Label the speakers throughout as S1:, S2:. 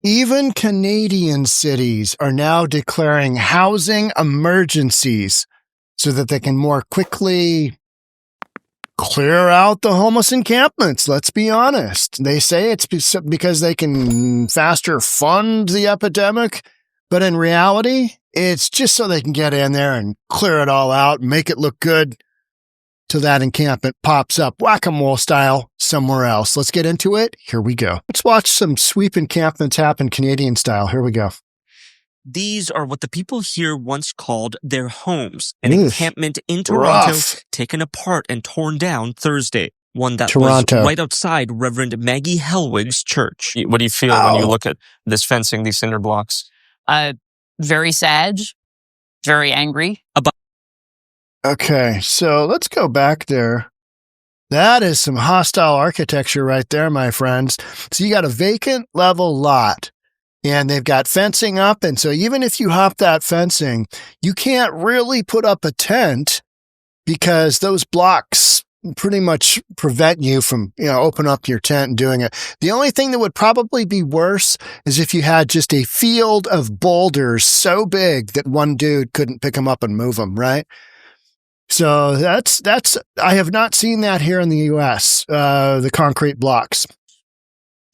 S1: Even Canadian cities are now declaring housing emergencies so that they can more quickly clear out the homeless encampments. Let's be honest. They say it's because they can faster fund the epidemic, but in reality, it's just so they can get in there and clear it all out, make it look good till that encampment pops up whack-a-mole style somewhere else. Let's get into it. Here we go. Let's watch some sweep encampments happen Canadian style. Here we go.
S2: These are what the people here once called their homes. An encampment in Toronto taken apart and torn down Thursday. One that was right outside Reverend Maggie Helwig's church.
S3: What do you feel when you look at this fencing, these cinder blocks?
S4: Very sad, very angry.
S1: Okay, so let's go back there. That is some hostile architecture right there, my friends. So you got a vacant level lot, and they've got fencing up, and so even if you hop that fencing, you can't really put up a tent because those blocks pretty much prevent you from, open up your tent and doing it. The only thing that would probably be worse is if you had just a field of boulders so big that one dude couldn't pick them up and move them, right? So I have not seen that here in the U.S., the concrete blocks.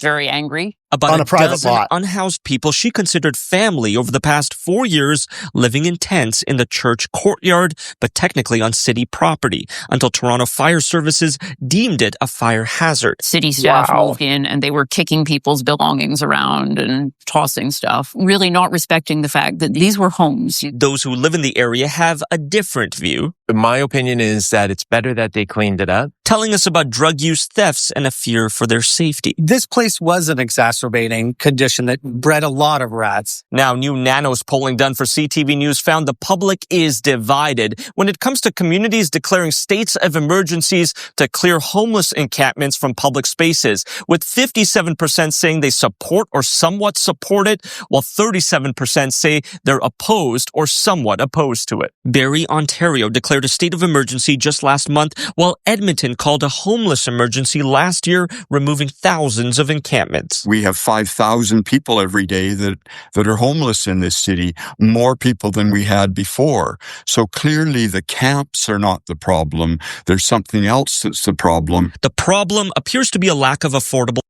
S4: Very angry.
S2: About
S1: on a private
S2: dozen
S1: lot.
S2: Unhoused people she considered family over the past 4 years, living in tents in the church courtyard, but technically on city property, until Toronto Fire Services deemed it a fire hazard.
S4: City staff moved in and they were kicking people's belongings around and tossing stuff, really not respecting the fact that these were homes.
S2: Those who live in the area have a different view.
S3: My opinion is that it's better that they cleaned it up.
S2: Telling us about drug use, thefts, and a fear for their safety.
S5: This place was an exacerbating condition that bred a lot of rats.
S2: Now, new Nanos polling done for CTV News found the public is divided when it comes to communities declaring states of emergencies to clear homeless encampments from public spaces, with 57% saying they support or somewhat support it, while 37% say they're opposed or somewhat opposed to it. Barrie, Ontario declared a state of emergency just last month, while Edmonton called a homeless emergency last year, removing thousands of encampments.
S6: We have 5,000 people every day that are homeless in this city, more people than we had before. So clearly the camps are not the problem. There's something else that's the problem.
S2: The problem appears to be a lack of affordable.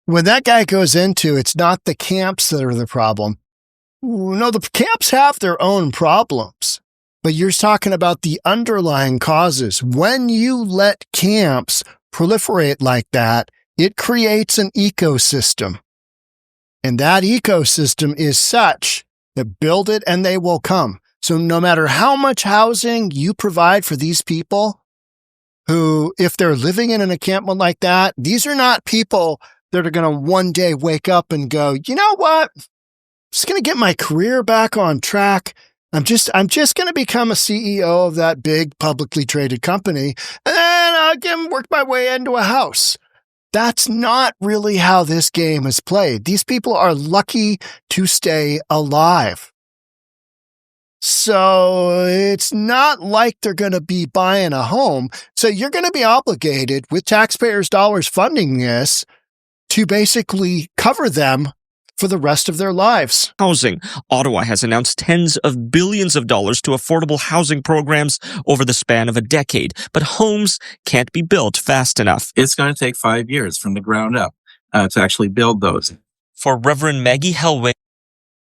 S1: When that guy goes into, it's not the camps that are the problem. No, the camps have their own problems. But you're talking about the underlying causes. When you let camps proliferate like that, it creates an ecosystem. And that ecosystem is such that build it and they will come. So no matter how much housing you provide for these people who, if they're living in an encampment like that, these are not people that are going to one day wake up and go, you know what? I'm just going to get my career back on track. I'm just going to become a CEO of that big publicly traded company and I can work my way into a house. That's not really how this game is played. These people are lucky to stay alive. So it's not like they're going to be buying a home. So you're going to be obligated with taxpayers' dollars funding this to basically cover them for the rest of their lives.
S2: Housing. Ottawa has announced tens of billions of dollars to affordable housing programs over the span of a decade, but homes can't be built fast enough.
S7: It's going to take 5 years from the ground up to actually build those.
S2: For Reverend Maggie Helwig.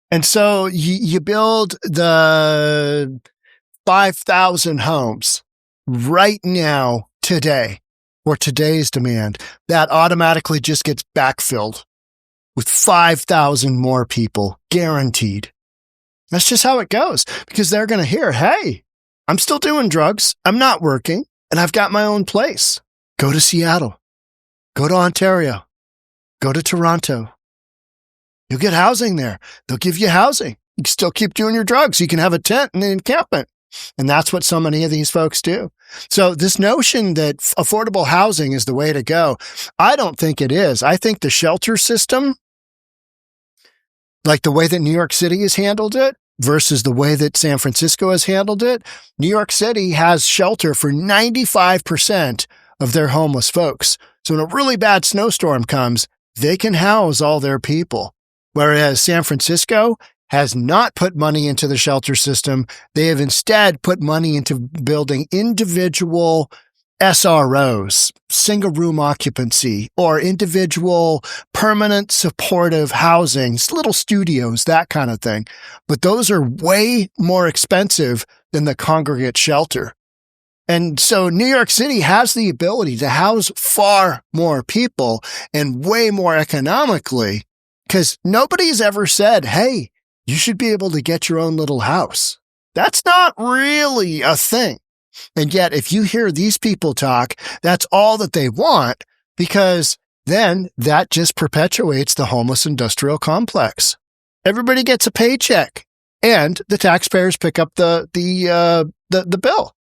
S1: And so you build the 5,000 homes right now, today, or today's demand, that automatically just gets backfilled with 5,000 more people, guaranteed. That's just how it goes, because they're going to hear, hey, I'm still doing drugs, I'm not working, and I've got my own place. Go to Seattle. Go to Ontario. Go to Toronto. You'll get housing there. They'll give you housing. You can still keep doing your drugs. You can have a tent and an encampment. And that's what so many of these folks do. So this notion that affordable housing is the way to go, I don't think it is. I think the shelter system, like the way that New York City has handled it versus the way that San Francisco has handled it, New York City has shelter for 95% of their homeless folks. So when a really bad snowstorm comes, they can house all their people. Whereas San Francisco has not put money into the shelter system. They have instead put money into building individual SROs, single room occupancy, or individual permanent supportive housing, little studios, that kind of thing. But those are way more expensive than the congregate shelter. And so New York City has the ability to house far more people and way more economically, because nobody's ever said, hey, you should be able to get your own little house. That's not really a thing. And yet, if you hear these people talk, that's all that they want, because then that just perpetuates the homeless industrial complex. Everybody gets a paycheck, and the taxpayers pick up the bill.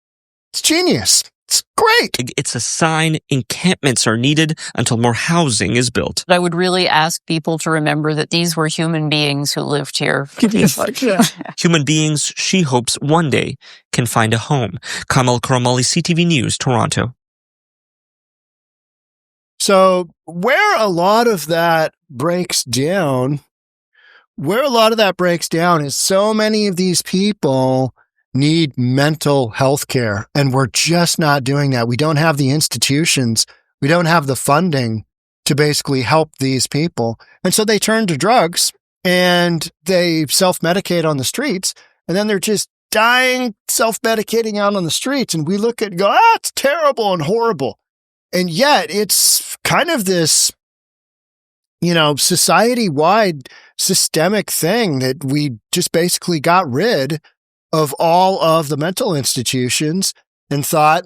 S1: It's genius. It's great.
S2: It's a sign encampments are needed until more housing is built.
S4: I would really ask people to remember that these were human beings who lived here.
S2: Human beings she hopes one day can find a home. Kamal Karamali, CTV News, Toronto.
S1: So where a lot of that breaks down is so many of these people need mental health care, and we're just not doing that. We don't have the institutions. We don't have the funding to basically help these people. And so they turn to drugs and they self-medicate on the streets, and then they're just dying, self-medicating out on the streets. And we look at it and go, it's terrible and horrible. And yet it's kind of this, society-wide systemic thing that we just basically got rid of all of the mental institutions and thought,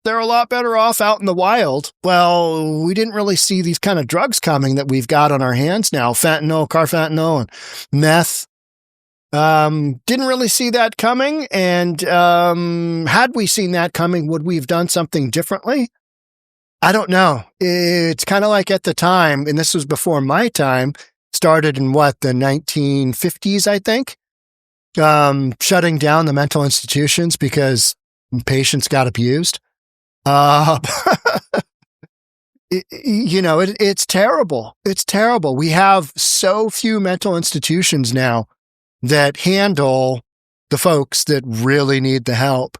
S1: they're a lot better off out in the wild. Well, we didn't really see these kind of drugs coming that we've got on our hands now. Fentanyl, carfentanil, and meth. Didn't really see that coming. And had we seen that coming, would we have done something differently? I don't know. It's kind of like at the time, and this was before my time, started in the 1950s, I think. Shutting down the mental institutions because patients got abused. It's terrible. It's terrible. We have so few mental institutions now that handle the folks that really need the help.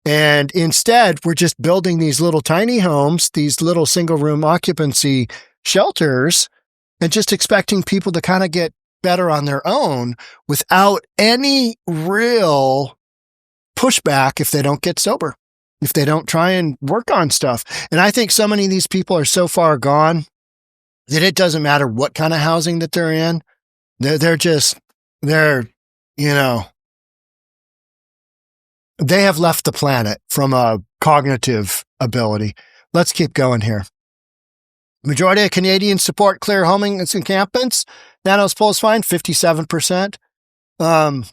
S1: And instead, we're just building these little tiny homes, these little single room occupancy shelters, and just expecting people to kind of get better on their own without any real pushback if they don't get sober, if they don't try and work on stuff. And I think so many of these people are so far gone that it doesn't matter what kind of housing that they're in. They have left the planet from a cognitive ability. Let's keep going here. Majority of Canadians support clear homing encampments. Nanos polls find 57%. I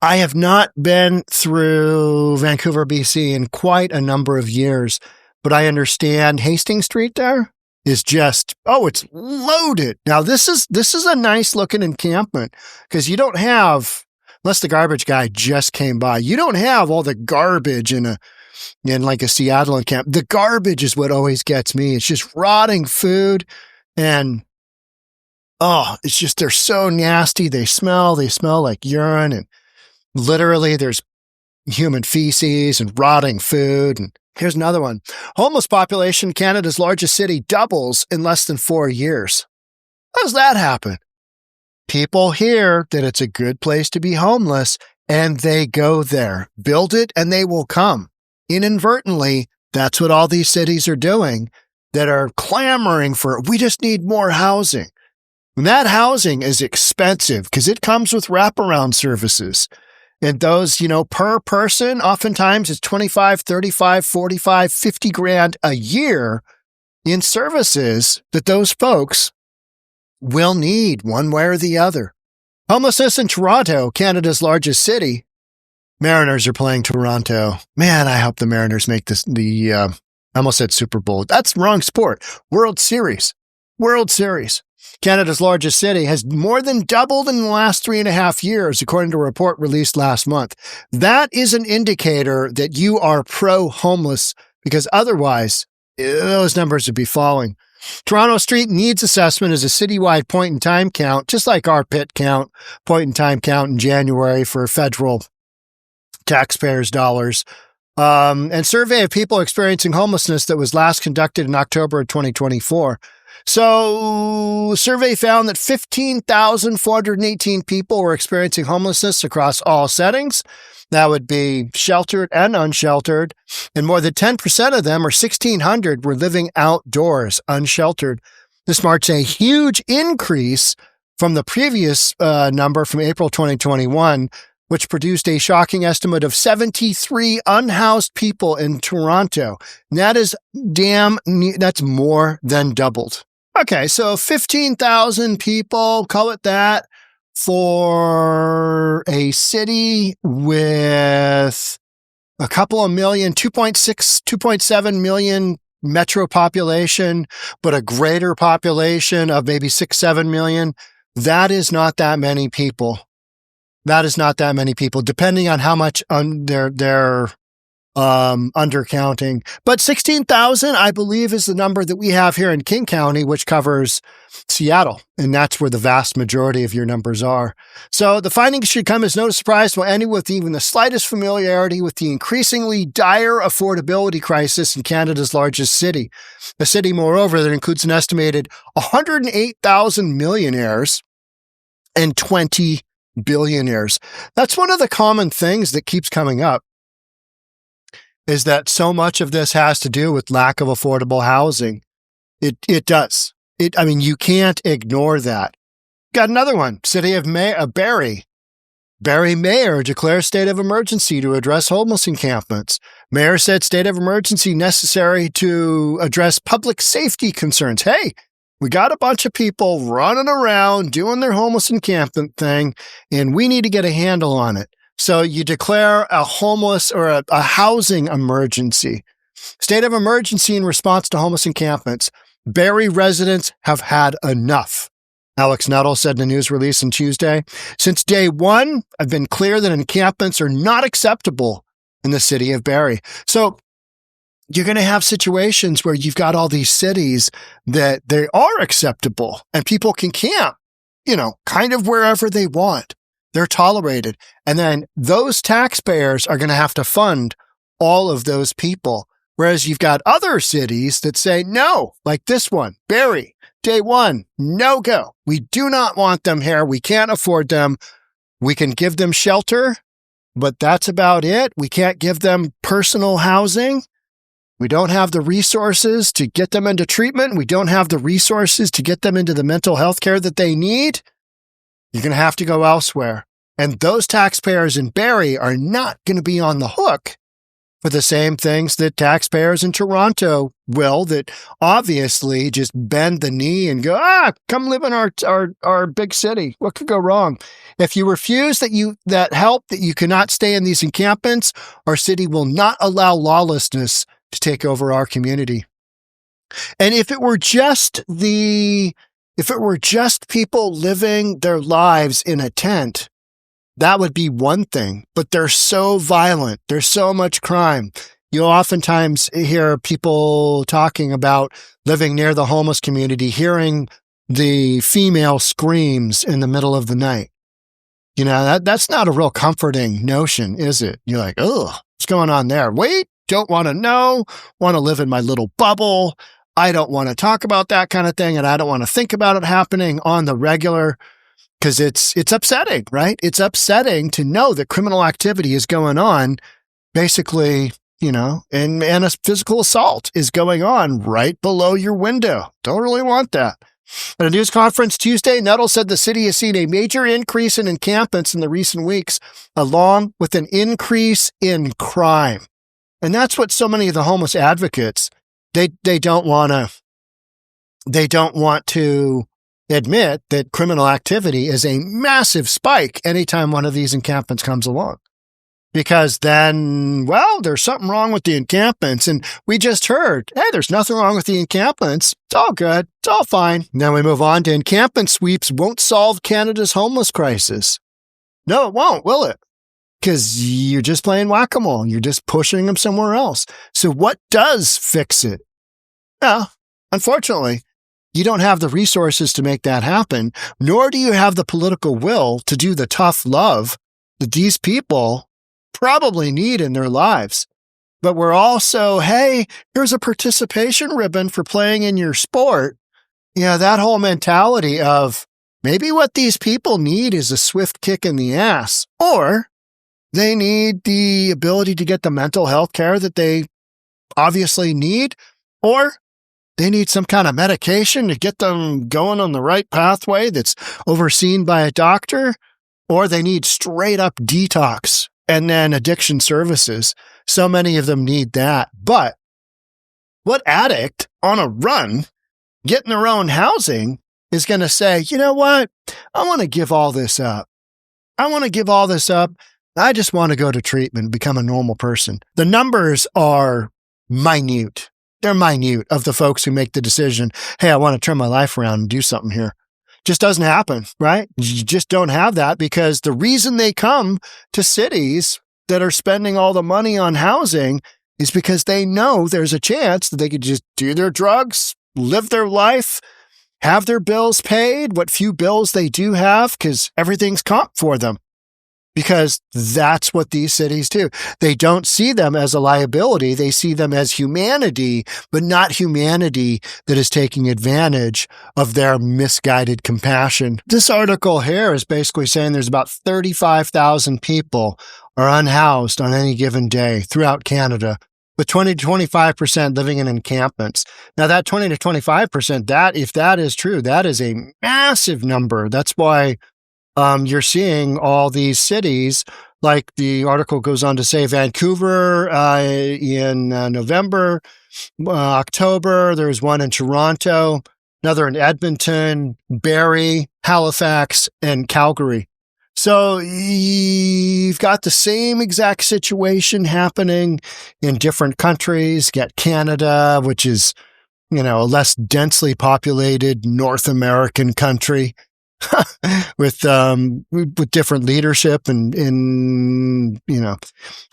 S1: have not been through Vancouver, BC in quite a number of years, but I understand Hastings Street there is just, it's loaded. Now this is a nice looking encampment because you don't have, unless the garbage guy just came by, you don't have all the garbage in like a Seattle encampment. The garbage is what always gets me. It's just rotting food and it's just, they're so nasty. They smell like urine, and literally there's human feces and rotting food. And here's another one. Homeless population, Canada's largest city, doubles in less than 4 years. How does that happen? People hear that it's a good place to be homeless and they go there. Build it and they will come. Inadvertently, that's what all these cities are doing that are clamoring for, we just need more housing. And that housing is expensive because it comes with wraparound services. And those, per person, oftentimes it's 25, 35, 45, 50 grand a year in services that those folks will need one way or the other. Homelessness in Toronto, Canada's largest city. Mariners are playing Toronto. Man, I hope the Mariners make I almost said Super Bowl. That's the wrong sport. World Series. Canada's largest city has more than doubled in the last 3.5 years, according to a report released last month. That is an indicator that you are pro-homeless, because otherwise those numbers would be falling. Toronto Street Needs Assessment is a citywide point-in-time count, just like our PIT count, point-in-time count in January for federal taxpayers' dollars. And survey of people experiencing homelessness that was last conducted in October of 2024. So, survey found that 15,418 people were experiencing homelessness across all settings. That would be sheltered and unsheltered. And more than 10% of them, or 1,600, were living outdoors, unsheltered. This marks a huge increase from the previous number from April 2021, which produced a shocking estimate of 73 unhoused people in Toronto. And that is that's more than doubled. Okay, so 15,000 people, call it that, for a city with a couple of million, 2.6, 2.7 million metro population, but a greater population of maybe 6, 7 million. That is not that many people. That is not that many people, depending on how much they're undercounting. But 16,000, I believe, is the number that we have here in King County, which covers Seattle. And that's where the vast majority of your numbers are. So the findings should come as no surprise to anyone with even the slightest familiarity with the increasingly dire affordability crisis in Canada's largest city. A city, moreover, that includes an estimated 108,000 millionaires and 20 billionaires. That's one of the common things that keeps coming up, is that so much of this has to do with lack of affordable housing. It does. I mean, you can't ignore that. Got another one. City of Barrie. Barrie mayor declares state of emergency to address homeless encampments. Mayor said state of emergency necessary to address public safety concerns. Hey, we got a bunch of people running around doing their homeless encampment thing, and we need to get a handle on it. So you declare a homeless or a housing emergency. State of emergency in response to homeless encampments. Barrie residents have had enough. Alex Nuttall said in a news release on Tuesday, since day one, I've been clear that encampments are not acceptable in the city of Barrie. So you're going to have situations where you've got all these cities that they are acceptable and people can camp, kind of wherever they want. They're tolerated. And then those taxpayers are going to have to fund all of those people. Whereas you've got other cities that say, no, like this one, Barrie, day one, no go. We do not want them here. We can't afford them. We can give them shelter, but that's about it. We can't give them personal housing. We don't have the resources to get them into treatment. We don't have the resources to get them into the mental health care that they need. You're going to have to go elsewhere. And those taxpayers in Barrie are not going to be on the hook for the same things that taxpayers in Toronto will, that obviously just bend the knee and go, come live in our big city. What could go wrong? If you refuse that help, that you cannot stay in these encampments, our city will not allow lawlessness to take over our community. And if it were just people living their lives in a tent, that would be one thing, but they're so violent. There's so much crime. You'll oftentimes hear people talking about living near the homeless community, hearing the female screams in the middle of the night. That's not a real comforting notion, is it? You're like, what's going on there? Wait, don't want to know, want to live in my little bubble. I don't want to talk about that kind of thing, and I don't want to think about it happening on the regular. Because it's upsetting, right? It's upsetting to know that criminal activity is going on, basically, and a physical assault is going on right below your window. Don't really want that. At a news conference Tuesday, Nuttall said the city has seen a major increase in encampments in the recent weeks, along with an increase in crime. And that's what so many of the homeless advocates, they don't want to admit that criminal activity is a massive spike anytime one of these encampments comes along. Because then, there's something wrong with the encampments. And we just heard, hey, there's nothing wrong with the encampments. It's all good. It's all fine. Now we move on to encampment sweeps won't solve Canada's homeless crisis. No, it won't, will it? Because you're just playing whack-a-mole. You're just pushing them somewhere else. So what does fix it? Unfortunately, You don't have the resources to make that happen, nor do you have the political will to do the tough love that these people probably need in their lives. But we're also, hey, here's a participation ribbon for playing in your sport. That whole mentality of maybe what these people need is a swift kick in the ass, or they need the ability to get the mental health care that they obviously need, or they need some kind of medication to get them going on the right pathway that's overseen by a doctor, or they need straight up detox and then addiction services. So many of them need that. But what addict on a run getting their own housing is going to say, you know what? I want to give all this up. I just want to go to treatment, become a normal person. The numbers are minute. They're minute of the folks who make the decision, hey, I want to turn my life around and do something here. Just doesn't happen, right? You just don't have that, because the reason they come to cities that are spending all the money on housing is because they know there's a chance that they could just do their drugs, live their life, have their bills paid, what few bills they do have, because everything's comp for them. Because that's what these cities do. They don't see them as a liability. They see them as humanity, but not humanity that is taking advantage of their misguided compassion. This article here is basically saying there's about 35,000 people are unhoused on any given day throughout Canada, with 20 to 25% living in encampments. Now, that 20 to 25%, if that is true, that is a massive number. That's why you're seeing all these cities, like the article goes on to say, Vancouver in November, October, there's one in Toronto, another in Edmonton, Barrie, Halifax, and Calgary. So you've got the same exact situation happening in different countries. Get Canada, which is, a less densely populated North American country. with different leadership and a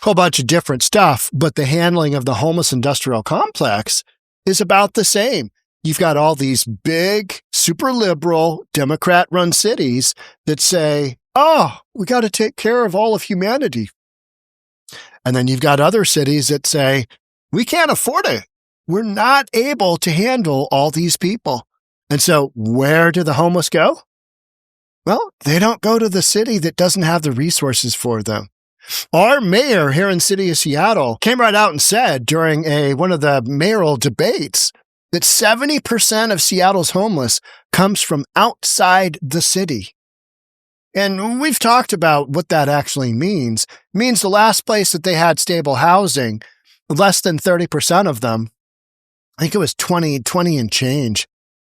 S1: whole bunch of different stuff. But the handling of the homeless industrial complex is about the same. You've got all these big, super liberal, Democrat-run cities that say, oh, we got to take care of all of humanity. And then you've got other cities that say, we can't afford it. We're not able to handle all these people. And so where do the homeless go? Well, they don't go to the city that doesn't have the resources for them. Our mayor here in the city of Seattle came right out and said during one of the mayoral debates that 70% of Seattle's homeless comes from outside the city. And we've talked about what that actually means. It means the last place that they had stable housing, less than 30% of them, I think it was 20 and change.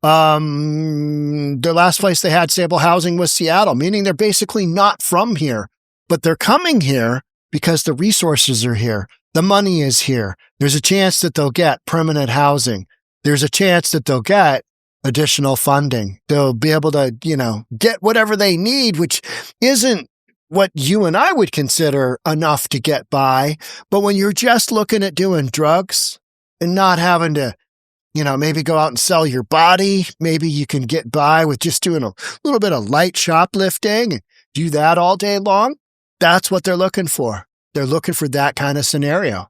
S1: The last place they had stable housing was Seattle, meaning they're basically not from here, but they're coming here because the resources are here. The money is here. There's a chance that they'll get permanent housing. There's a chance that they'll get additional funding. They'll be able to, get whatever they need, which isn't what you and I would consider enough to get by. But when you're just looking at doing drugs and not having to, maybe go out and sell your body. Maybe you can get by with just doing a little bit of light shoplifting and do that all day long. That's what they're looking for. They're looking for that kind of scenario.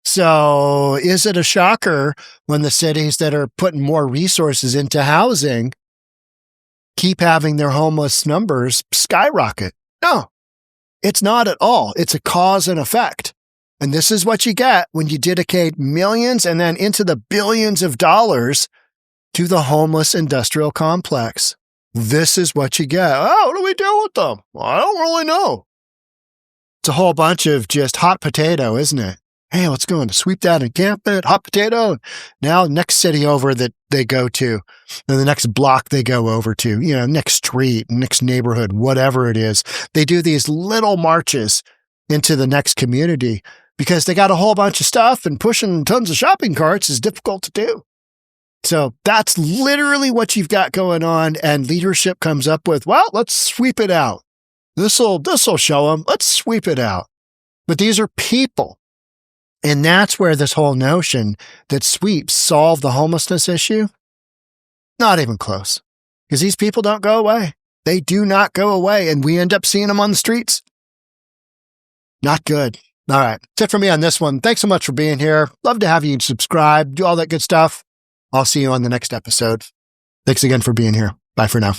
S1: So is it a shocker when the cities that are putting more resources into housing keep having their homeless numbers skyrocket? No, it's not at all. It's a cause and effect. And this is what you get when you dedicate millions and then into the billions of dollars to the homeless industrial complex. This is what you get. Oh, what do we do with them? Well, I don't really know. It's a whole bunch of just hot potato, isn't it? Hey, let's go and sweep that encampment, hot potato. Now, next city over that they go to, and the next block they go over to, next street, next neighborhood, whatever it is. They do these little marches into the next community because they got a whole bunch of stuff, and pushing tons of shopping carts is difficult to do. So that's literally what you've got going on. And leadership comes up with, well, let's sweep it out. This'll show them. Let's sweep it out. But these are people. And that's where this whole notion that sweeps solve the homelessness issue, Not even close. Because these people don't go away. They do not go away, and we end up seeing them on the streets. Not good. All right. That's it for me on this one. Thanks so much for being here. Love to have you subscribe, do all that good stuff. I'll see you on the next episode. Thanks again for being here. Bye for now.